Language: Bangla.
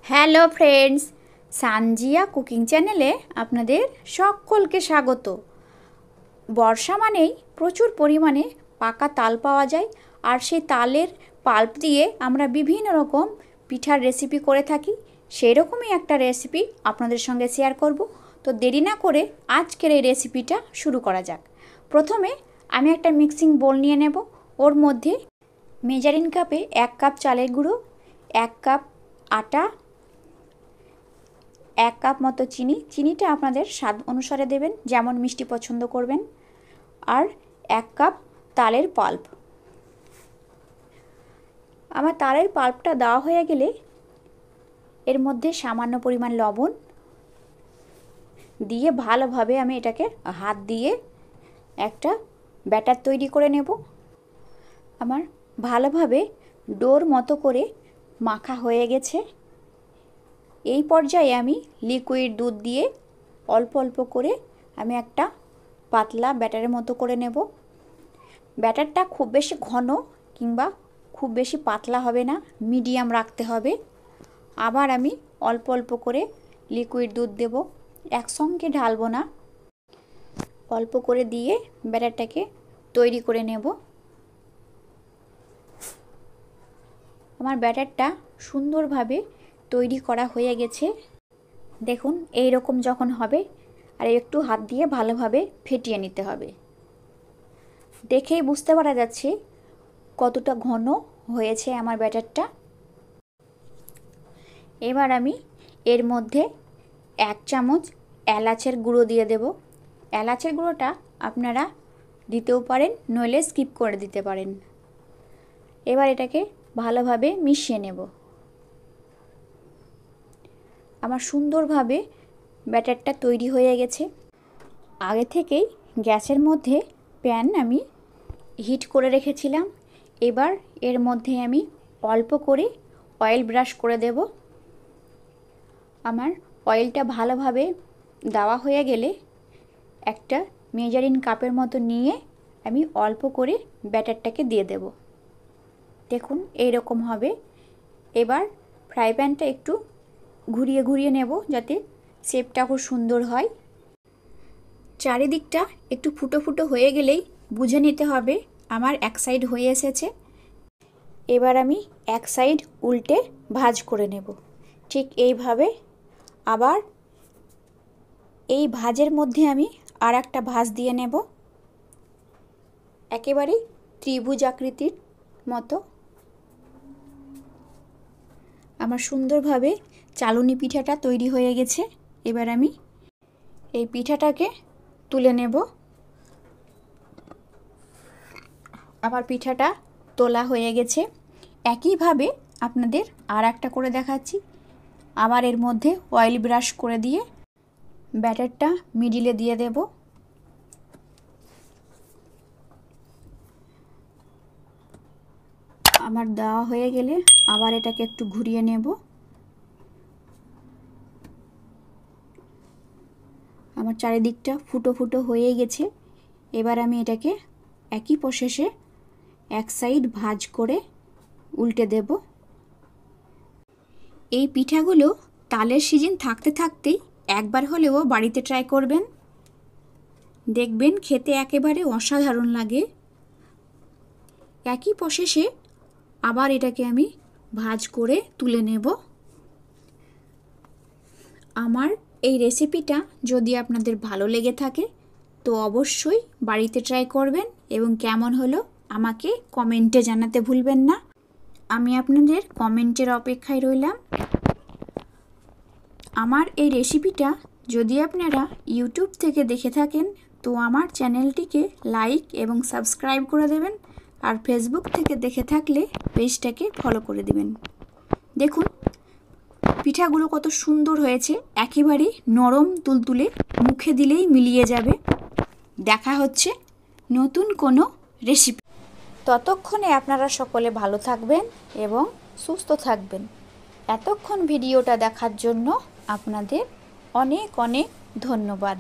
হ্যালো ফ্রেন্ডস, সানজিয়া কুকিং চ্যানেলে আপনাদের সকলকে স্বাগত। বর্ষা মানেই প্রচুর পরিমাণে পাকা তাল পাওয়া যায়, আর সেই তালের পাল্প দিয়ে আমরা বিভিন্ন রকম পিঠার রেসিপি করে থাকি। সেই রকমই একটা রেসিপি আপনাদের সঙ্গে শেয়ার করব। তো দেরি না করে আজকের এই রেসিপিটা শুরু করা যাক। প্রথমে আমি একটা মিক্সিং বোল নিয়ে নেব। ওর মধ্যে মেজারিং কাপে 1 কাপ চালের গুঁড়ো, 1 কাপ আটা, 1 কাপ মতো চিনিটা আপনাদের স্বাদ অনুসারে দেবেন, যেমন মিষ্টি পছন্দ করবেন, আর 1 কাপ তালের পাল্প। আমার তালের পাল্পটা দেওয়া হয়ে গেলে এর মধ্যে সামান্য পরিমাণ লবণ দিয়ে ভালোভাবে আমি এটাকে হাত দিয়ে একটা ব্যাটার তৈরি করে নেব। আমার ভালোভাবে ডোর মতো করে মাখা হয়ে গেছে। এই পর্যায়ে আমি লিকুইড দুধ দিয়ে অল্প অল্প করে আমি একটা পাতলা ব্যাটারের মতো করে নেব। ব্যাটারটা খুব বেশি ঘন কিংবা খুব বেশি পাতলা হবে না, মিডিয়াম রাখতে হবে। আবার আমি অল্প অল্প করে লিকুইড দুধ দেব, একসঙ্গে ঢালবো না, অল্প করে দিয়ে ব্যাটারটাকে তৈরি করে নেব। আমার ব্যাটারটা সুন্দরভাবে তৈরি করা হয়ে গেছে। দেখুন, এই রকম যখন হবে আর একটু হাত দিয়ে ভালোভাবে ফেটিয়ে নিতে হবে। দেখেই বুঝতে পারা যাচ্ছে কতটা ঘন হয়েছে আমার ব্যাটারটা। এবার আমি এর মধ্যে 1 চামচ এলাচের গুঁড়ো দিয়ে দেব। এলাচের গুঁড়োটা আপনারা দিতেও পারেন, নইলে স্কিপ করে দিতে পারেন। এবার এটাকে ভালোভাবে মিশিয়ে নেব। আমার সুন্দরভাবে ব্যাটারটা তৈরি হয়ে গেছে। আগে থেকেই গ্যাসের মধ্যে প্যান আমি হিট করে রেখেছিলাম। এবার এর মধ্যে আমি অল্প করে অয়েল ব্রাশ করে দেব। আমার অয়েলটা ভালোভাবে দেওয়া হয়ে গেলে একটা মেজারিং কাপের মতো নিয়ে আমি অল্প করে ব্যাটারটাকে দিয়ে দেব। দেখুন, এই রকম হবে। এবার ফ্রাই প্যানটা একটু ঘুরিয়ে ঘুরিয়ে নেব যাতে শেপটা খুব সুন্দর হয়। চারিদিকটা একটু ফুটো ফুটো হয়ে গেলেই বুঝে নিতে হবে আমার এক সাইড হয়ে এসেছে। এবার আমি এক সাইড উল্টে ভাঁজ করে নেব। ঠিক এইভাবে আবার এই ভাঁজের মধ্যে আমি আর একটা ভাঁজ দিয়ে নেব, একেবারে ত্রিভুজ আকৃতির মতো। আমার সুন্দরভাবে চালুনি পিঠাটা তৈরি হয়ে গেছে। এবার আমি এই পিঠাটাকে তুলে নেব। আমার পিঠাটা তোলা হয়ে গেছে। একইভাবে আপনাদের আর একটা করে দেখাচ্ছি। আবার এর মধ্যে অয়েল ব্রাশ করে দিয়ে ব্যাটারটা মিডিলে দিয়ে দেব। আমার দেওয়া হয়ে গেলে আবার এটাকে একটু ঘুরিয়ে নেব। আমার চারিদিকটা ফুটো ফুটো হয়ে গেছে। এবার আমি এটাকে একই প্রসেসে এক সাইড ভাঁজ করে উল্টে দেব। এই পিঠাগুলো তালের সিজন থাকতে থাকতেই একবার হলেও বাড়িতে ট্রাই করবেন, দেখবেন খেতে একেবারে অসাধারণ লাগে। একই প্রসেসে আবার এটাকে আমি ভাঁজ করে তুলে নেব। আমার এই রেসিপিটা যদি আপনাদের ভালো লেগে থাকে তো অবশ্যই বাড়িতে ট্রাই করবেন এবং কেমন হলো আমাকে কমেন্টে জানাতে ভুলবেন না। আমি আপনাদের কমেন্টের অপেক্ষায় রইলাম। আমার এই রেসিপিটা যদি আপনারা ইউটিউব থেকে দেখে থাকেন তো আমার চ্যানেলটিকে লাইক এবং সাবস্ক্রাইব করে দেবেন, আর ফেসবুক থেকে দেখে থাকলে পেজটাকে ফলো করে দেবেন। দেখুন, পিঠাগুলো কত সুন্দর হয়েছে, একেবারে নরম তুলতুলে, মুখে দিলেই মিলিয়ে যাবে। দেখা হচ্ছে নতুন কোনো রেসিপি। ততক্ষণে আপনারা সকলে ভালো থাকবেন এবং সুস্থ থাকবেন। এতক্ষণ ভিডিওটা দেখার জন্য আপনাদের অনেক অনেক ধন্যবাদ।